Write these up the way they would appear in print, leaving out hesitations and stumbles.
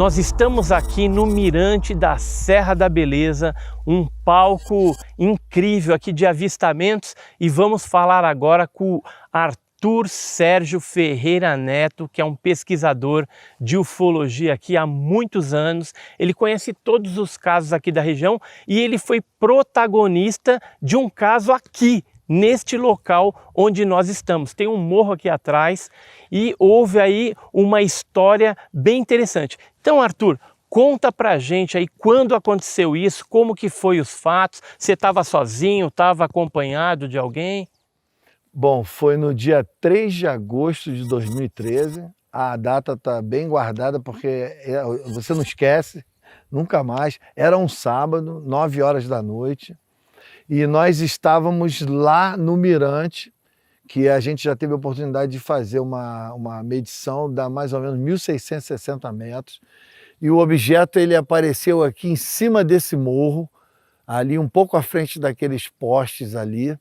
Nós estamos aqui no Mirante da Serra da Beleza, um palco incrível aqui de avistamentos, e vamos falar agora com o Arthur Sérgio Ferreira Neto, que é um pesquisador de ufologia aqui há muitos anos. Ele conhece todos os casos aqui da região e ele foi protagonista de um caso aqui, neste local onde nós estamos. Tem um morro aqui atrás e houve aí uma história bem interessante. Então, Arthur, conta pra gente aí quando aconteceu isso, como que foi os fatos, você estava sozinho, estava acompanhado de alguém? Bom, foi no dia 3 de agosto de 2013, a data está bem guardada porque você não esquece, nunca mais. Era um sábado, 9 horas da noite, e nós estávamos lá no Mirante, que a gente já teve a oportunidade de fazer uma medição da mais ou menos 1.660 metros, e o objeto ele apareceu aqui em cima desse morro, ali um pouco à frente daqueles postes ali.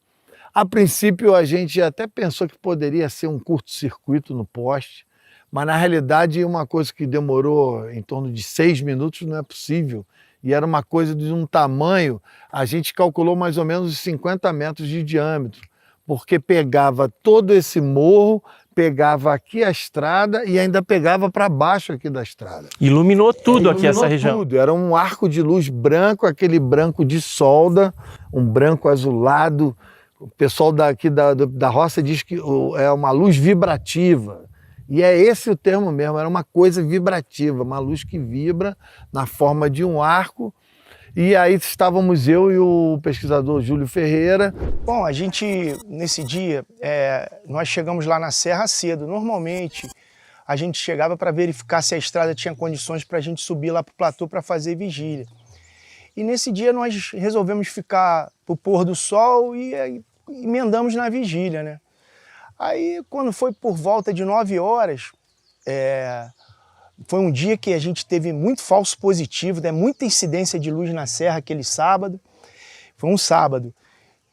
A princípio a gente até pensou que poderia ser um curto-circuito no poste, mas na realidade uma coisa que demorou em torno de 6 minutos não é possível. E era uma coisa de um tamanho, a gente calculou mais ou menos 50 metros de diâmetro, porque pegava todo esse morro, pegava aqui a estrada e ainda pegava para baixo aqui da estrada. Iluminou tudo aqui essa região. Tudo. Era um arco de luz branco, aquele branco de solda, um branco azulado. O pessoal daqui da roça diz que é uma luz vibrativa. E é esse o termo mesmo, era uma coisa vibrativa, uma luz que vibra na forma de um arco. E aí estávamos eu e o pesquisador Júlio Ferreira. Bom, a gente, nesse dia, nós chegamos lá na serra cedo. Normalmente, a gente chegava para verificar se a estrada tinha condições para a gente subir lá para o platô para fazer vigília. E nesse dia nós resolvemos ficar para o pôr do sol e aí emendamos na vigília, né? Aí, quando foi por volta de 9 horas, foi um dia que a gente teve muito falso positivo, né? Muita incidência de luz na serra aquele sábado. Foi um sábado.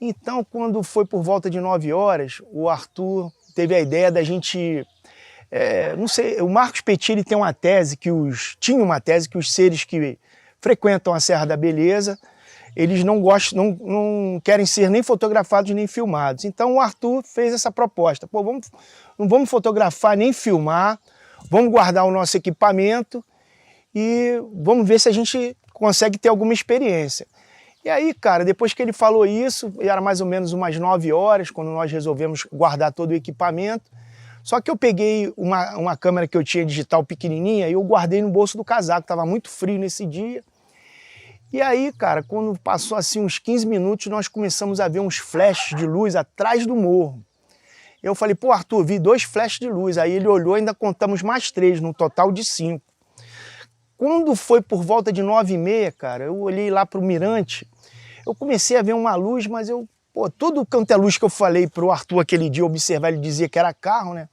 Então, quando foi por volta de 9 horas, o Arthur teve a ideia da gente... não sei, o Marcos Petit ele tem uma tese tinha uma tese que os seres que frequentam a Serra da Beleza, eles não querem ser nem fotografados nem filmados. Então o Arthur fez essa proposta. Pô, não vamos fotografar nem filmar, vamos guardar o nosso equipamento e vamos ver se a gente consegue ter alguma experiência. E aí, cara, depois que ele falou isso, era mais ou menos umas 9 horas, quando nós resolvemos guardar todo o equipamento. Só que eu peguei uma câmera que eu tinha digital pequenininha e eu guardei no bolso do casaco, estava muito frio nesse dia. E aí, cara, quando passou assim uns 15 minutos, nós começamos a ver uns flashes de luz atrás do morro. Eu falei, pô, Arthur, vi 2 flashes de luz. Aí ele olhou, ainda contamos mais 3, num total de 5. Quando foi por volta de 9h30, cara, eu olhei lá pro Mirante, eu comecei a ver uma luz, mas tudo quanto é luz que eu falei pro Arthur aquele dia observar, ele dizia que era carro, né?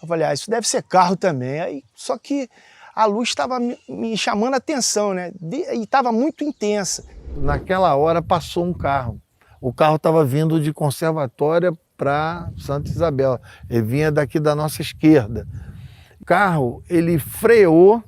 Eu falei, isso deve ser carro também. Aí, só que a luz estava me chamando a atenção, né? E estava muito intensa. Naquela hora passou um carro. O carro estava vindo de Conservatória para Santa Isabel. Ele vinha daqui da nossa esquerda. O carro, ele freou,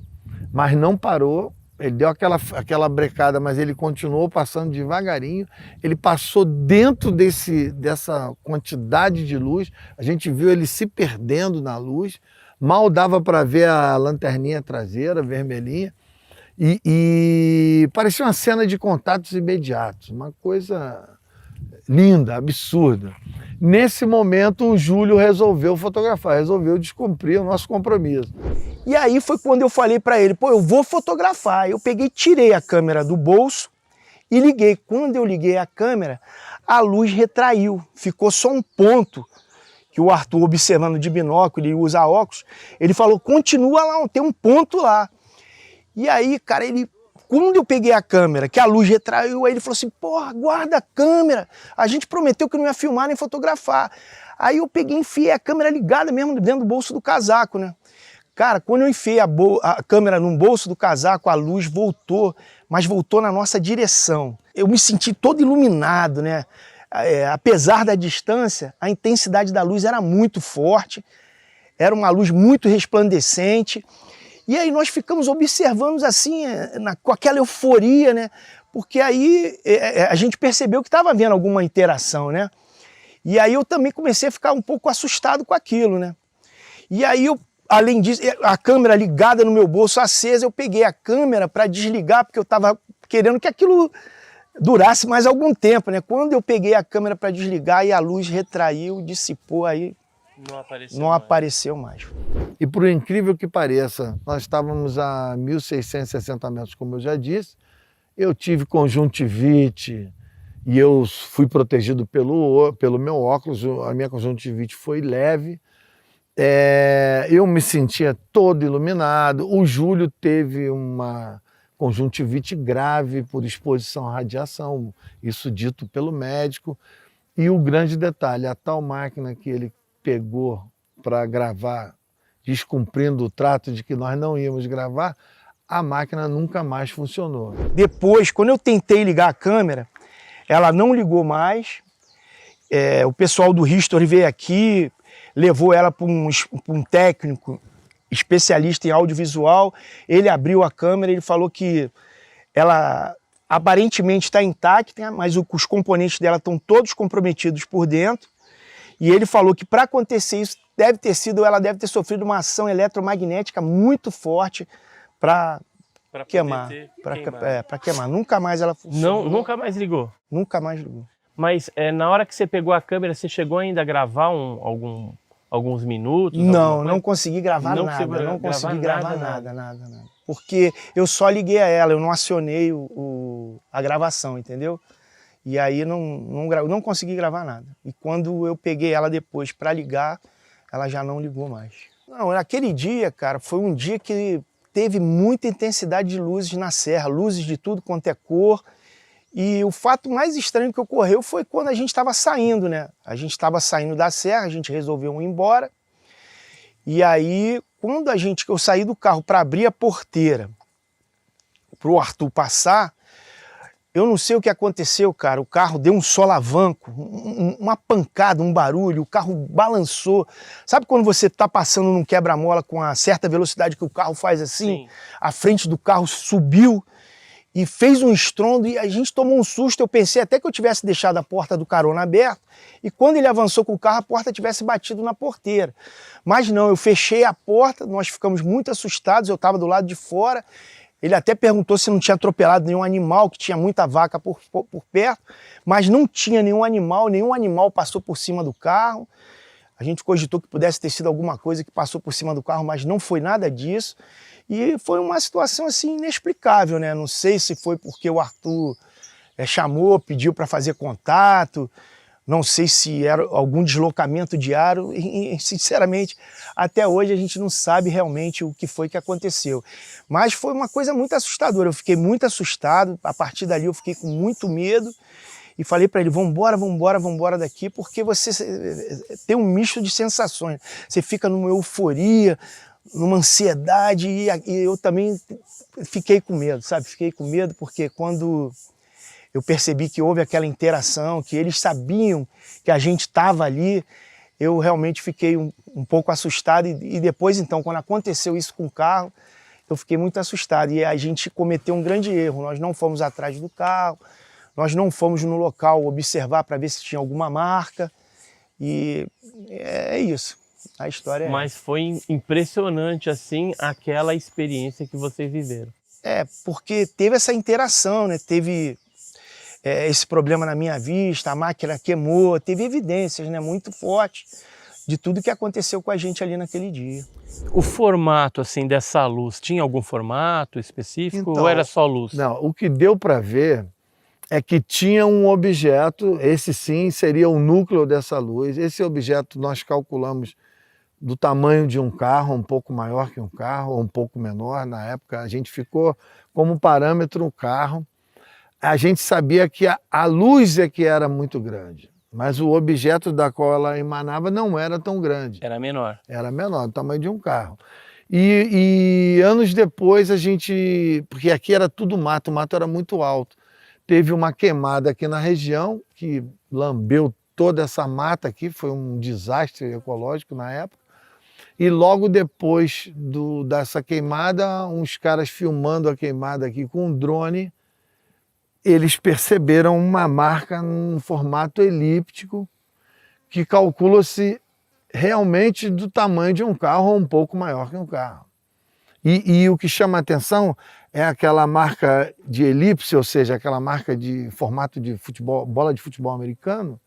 mas não parou. Ele deu aquela brecada, mas ele continuou passando devagarinho. Ele passou dentro dessa quantidade de luz. A gente viu ele se perdendo na luz. Mal dava para ver a lanterninha traseira, vermelhinha. E parecia uma cena de contatos imediatos. Uma coisa linda, absurda. Nesse momento, o Júlio resolveu fotografar, resolveu descumprir o nosso compromisso. E aí foi quando eu falei para ele, pô, eu vou fotografar. Eu peguei, tirei a câmera do bolso e liguei. Quando eu liguei a câmera, a luz retraiu, ficou só um ponto. Que o Arthur, observando de binóculo, ele usa óculos, ele falou, continua lá, tem um ponto lá. E aí, cara, quando eu peguei a câmera, que a luz retraiu, aí ele falou assim, porra, guarda a câmera, a gente prometeu que não ia filmar nem fotografar. Aí eu peguei e enfiei a câmera ligada mesmo dentro do bolso do casaco, né? Cara, quando eu enfiei a câmera no bolso do casaco, a luz voltou, mas voltou na nossa direção. Eu me senti todo iluminado, né? Apesar da distância, a intensidade da luz era muito forte, era uma luz muito resplandecente E aí nós ficamos observando assim, com aquela euforia, né? Porque aí a gente percebeu que estava havendo alguma interação, né? E aí eu também comecei a ficar um pouco assustado com aquilo, né? E aí além disso, a câmera ligada no meu bolso, acesa, eu peguei a câmera para desligar, porque eu estava querendo que aquilo durasse mais algum tempo, né? Quando eu peguei a câmera para desligar e a luz retraiu, dissipou, aí não apareceu mais. E por incrível que pareça, nós estávamos a 1.660 metros, como eu já disse. Eu tive conjuntivite e eu fui protegido pelo meu óculos, a minha conjuntivite foi leve. Eu me sentia todo iluminado. O Júlio teve uma conjuntivite grave por exposição à radiação, isso dito pelo médico. E o grande detalhe, a tal máquina que ele pegou para gravar, descumprindo o trato de que nós não íamos gravar, a máquina nunca mais funcionou. Depois, quando eu tentei ligar a câmera, ela não ligou mais. O pessoal do History veio aqui, levou ela para um técnico especialista em audiovisual. Ele abriu a câmera, ele falou que ela aparentemente está intacta, mas os componentes dela estão todos comprometidos por dentro. E ele falou que para acontecer isso, ela deve ter sofrido uma ação eletromagnética muito forte para queimar. Para queimar. Nunca mais ela funcionou. Não, nunca mais ligou? Nunca mais ligou. Mas na hora que você pegou a câmera, você chegou ainda a gravar alguns minutos? Não consegui gravar nada. Não consegui gravar nada. Porque eu só liguei a ela, eu não acionei a gravação, entendeu? E aí não consegui gravar nada. E quando eu peguei ela depois para ligar, ela já não ligou mais. Não, naquele dia, cara, foi um dia que teve muita intensidade de luzes na serra, luzes de tudo quanto é cor. E o fato mais estranho que ocorreu foi quando a gente estava saindo, né? A gente estava saindo da serra, a gente resolveu ir embora. E aí, quando eu saí do carro para abrir a porteira, para o Arthur passar, eu não sei o que aconteceu, cara. O carro deu um solavanco, uma pancada, um barulho, o carro balançou. Sabe quando você está passando num quebra-mola com a certa velocidade que o carro faz assim? Sim. A frente do carro subiu e fez um estrondo e a gente tomou um susto. Eu pensei até que eu tivesse deixado a porta do carona aberta e quando ele avançou com o carro, a porta tivesse batido na porteira. Mas não, eu fechei a porta, nós ficamos muito assustados, eu estava do lado de fora. Ele até perguntou se não tinha atropelado nenhum animal, que tinha muita vaca por perto, mas não tinha nenhum animal passou por cima do carro. A gente cogitou que pudesse ter sido alguma coisa que passou por cima do carro, mas não foi nada disso. E foi uma situação assim inexplicável, né? Não sei se foi porque o Arthur chamou, pediu para fazer contato, não sei se era algum deslocamento diário, e sinceramente, até hoje a gente não sabe realmente o que foi que aconteceu. Mas foi uma coisa muito assustadora, eu fiquei muito assustado, a partir dali eu fiquei com muito medo e falei para ele, vambora daqui, porque você tem um misto de sensações, você fica numa euforia, numa ansiedade e eu também fiquei com medo, sabe? Fiquei com medo porque quando eu percebi que houve aquela interação, que eles sabiam que a gente estava ali, eu realmente fiquei um pouco assustado e depois então, quando aconteceu isso com o carro, eu fiquei muito assustado e a gente cometeu um grande erro, nós não fomos atrás do carro, nós não fomos no local observar para ver se tinha alguma marca e é isso. A história Mas foi impressionante, assim, aquela experiência que vocês viveram. Porque teve essa interação, né? Teve esse problema na minha vista, a máquina queimou, teve evidências, né, muito fortes de tudo que aconteceu com a gente ali naquele dia. O formato, assim, dessa luz, tinha algum formato específico então, ou era só luz? Não, o que deu para ver é que tinha um objeto, esse sim seria o núcleo dessa luz. Esse objeto nós calculamos do tamanho de um carro, um pouco maior que um carro, ou um pouco menor. Na época a gente ficou como parâmetro um carro. A gente sabia que a luz é que era muito grande, mas o objeto da qual ela emanava não era tão grande. Era menor. Era menor, do tamanho de um carro. E anos depois a gente, porque aqui era tudo mato, o mato era muito alto, teve uma queimada aqui na região que lambeu toda essa mata aqui, foi um desastre ecológico na época. E logo depois dessa queimada, uns caras filmando a queimada aqui com um drone, eles perceberam uma marca num formato elíptico que calcula-se realmente do tamanho de um carro ou um pouco maior que um carro. E o que chama a atenção é aquela marca de elipse, ou seja, aquela marca de formato de futebol, bola de futebol americano,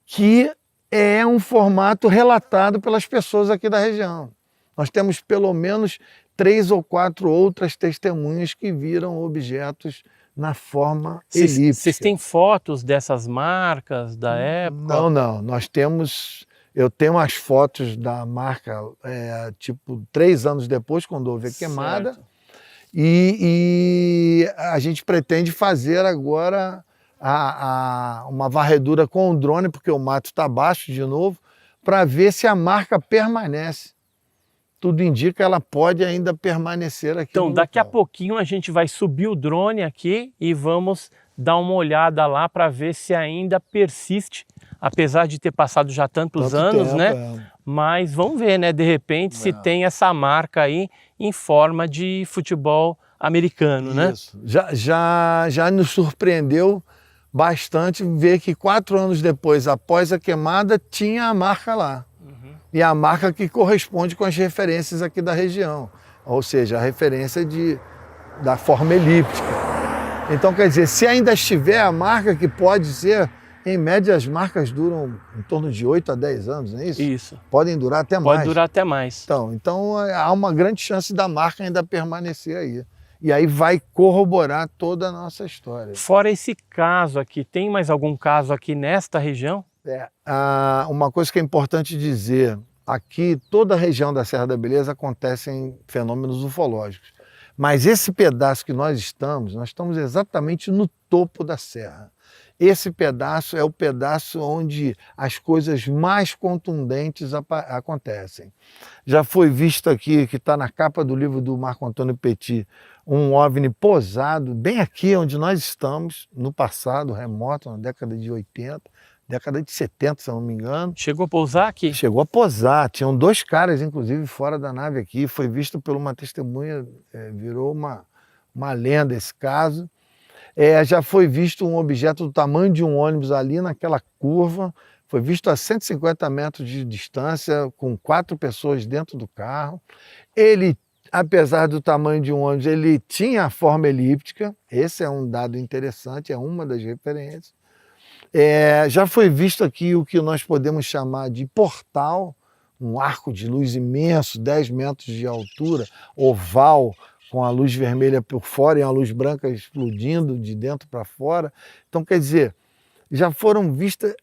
que é um formato relatado pelas pessoas aqui da região. Nós temos pelo menos 3 ou 4 outras testemunhas que viram objetos na forma elíptica. Vocês têm fotos dessas marcas da época? Não. Eu tenho as fotos da marca, tipo, 3 anos depois, quando houve a queimada. E a gente pretende fazer agora uma varredura com o drone, porque o mato está baixo de novo, para ver se a marca permanece. Tudo indica que ela pode ainda permanecer aqui. Então, daqui a pouquinho a gente vai subir o drone aqui e vamos dar uma olhada lá para ver se ainda persiste, apesar de ter passado já tantos anos, tempo, né? Mas vamos ver, né? De repente, se tem essa marca aí em forma de futebol americano, né? Isso. Já nos surpreendeu bastante ver que 4 anos depois, após a queimada, tinha a marca lá. E a marca que corresponde com as referências aqui da região, ou seja, a referência da forma elíptica. Então, quer dizer, se ainda estiver a marca, que pode ser, em média as marcas duram em torno de 8 a 10 anos, não é isso? Isso. Podem durar até mais. Pode durar até mais. Então há uma grande chance da marca ainda permanecer aí. E aí vai corroborar toda a nossa história. Fora esse caso aqui, tem mais algum caso aqui nesta região? Uma coisa que é importante dizer, aqui toda a região da Serra da Beleza acontecem fenômenos ufológicos. Mas esse pedaço que nós estamos exatamente no topo da serra. Esse pedaço é o pedaço onde as coisas mais contundentes acontecem. Já foi visto aqui, que está na capa do livro do Marco Antônio Petit, um OVNI posado bem aqui onde nós estamos, no passado remoto, na década de 80, década de 70, se eu não me engano. Chegou a pousar aqui? Chegou a pousar. Tinham 2 caras, inclusive, fora da nave aqui. Foi visto por uma testemunha, virou uma lenda esse caso. Já foi visto um objeto do tamanho de um ônibus ali naquela curva. Foi visto a 150 metros de distância, com 4 pessoas dentro do carro. Ele, apesar do tamanho de um ônibus, ele tinha a forma elíptica. Esse é um dado interessante, é uma das referências. Já foi visto aqui o que nós podemos chamar de portal, um arco de luz imenso, 10 metros de altura, oval, com a luz vermelha por fora e a luz branca explodindo de dentro para fora. Então, quer dizer, já foram vistas...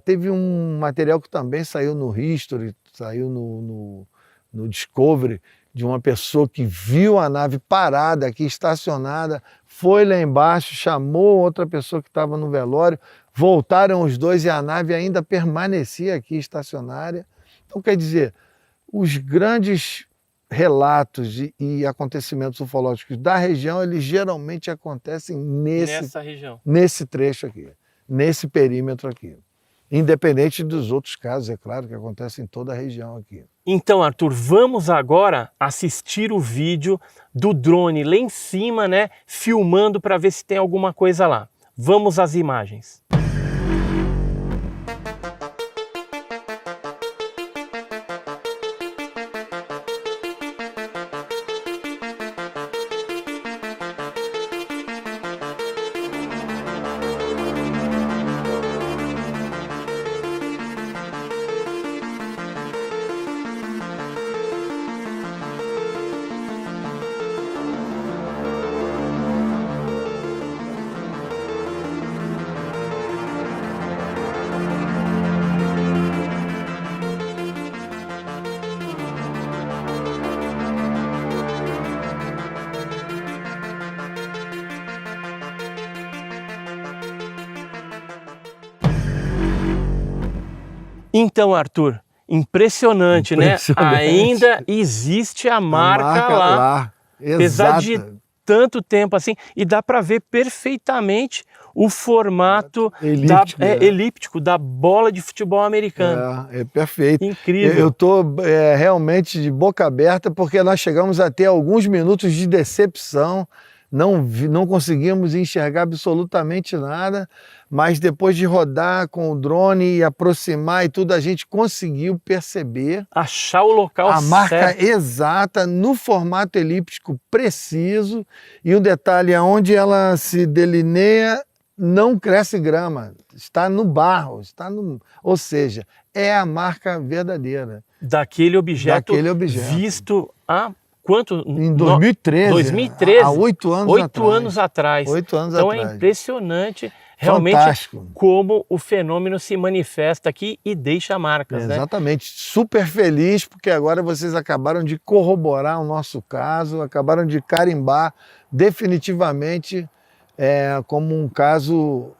teve um material que também saiu no History, saiu no Discovery, de uma pessoa que viu a nave parada aqui, estacionada, foi lá embaixo, chamou outra pessoa que estava no velório, voltaram os 2 e a nave ainda permanecia aqui estacionária. Então, quer dizer, os grandes relatos e acontecimentos ufológicos da região, eles geralmente acontecem nessa região, nesse trecho aqui, nesse perímetro aqui. Independente dos outros casos, é claro, que acontecem em toda a região aqui. Então, Arthur, vamos agora assistir o vídeo do drone lá em cima, né, filmando para ver se tem alguma coisa lá. Vamos às imagens. Então, Arthur, impressionante, né? Ainda existe a marca lá, apesar de tanto tempo assim, e dá para ver perfeitamente o formato elíptico da bola de futebol americano. É perfeito. Incrível. Eu estou realmente de boca aberta porque nós chegamos a ter alguns minutos de decepção, não conseguimos enxergar absolutamente nada, mas depois de rodar com o drone e aproximar e tudo, a gente conseguiu perceber Achar o local a marca certo. exata no formato elíptico preciso, e o detalhe é onde ela se delineia, não cresce grama, está no barro, ou seja, é a marca verdadeira. Daquele objeto, visto há quanto? Em 2013. 2013. Há 8 anos 8 atrás. anos atrás. 8 anos então atrás. É impressionante realmente fantástico. Como o fenômeno se manifesta aqui e deixa marcas, né? Exatamente. Super feliz porque agora vocês acabaram de corroborar o nosso caso, acabaram de carimbar definitivamente como um caso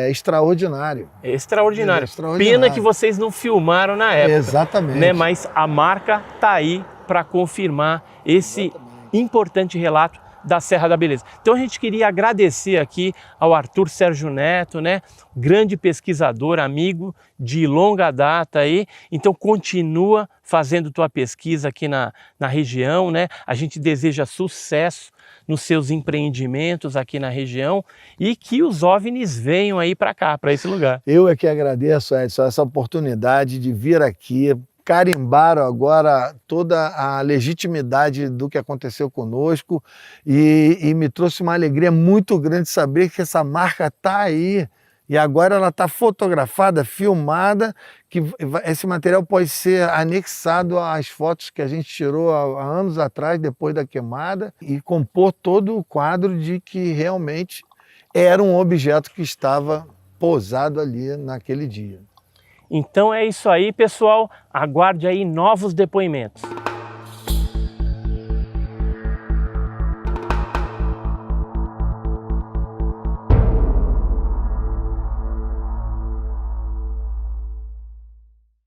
extraordinário. Extraordinário. Pena que vocês não filmaram na época. Exatamente. Né? Mas a marca está aí para confirmar esse importante relato da Serra da Beleza. Então a gente queria agradecer aqui ao Arthur Sérgio Neto, né? Grande pesquisador, amigo de longa data aí. Então continua fazendo tua pesquisa aqui na região, né? A gente deseja sucesso nos seus empreendimentos aqui na região e que os OVNIs venham aí para cá, para esse lugar. Eu é que agradeço, Edson, essa oportunidade de vir aqui. Carimbaram agora toda a legitimidade do que aconteceu conosco e me trouxe uma alegria muito grande saber que essa marca está aí e agora ela está fotografada, filmada, que esse material pode ser anexado às fotos que a gente tirou há anos atrás, depois da queimada, e compor todo o quadro de que realmente era um objeto que estava pousado ali naquele dia. Então é isso aí, pessoal. Aguarde aí novos depoimentos.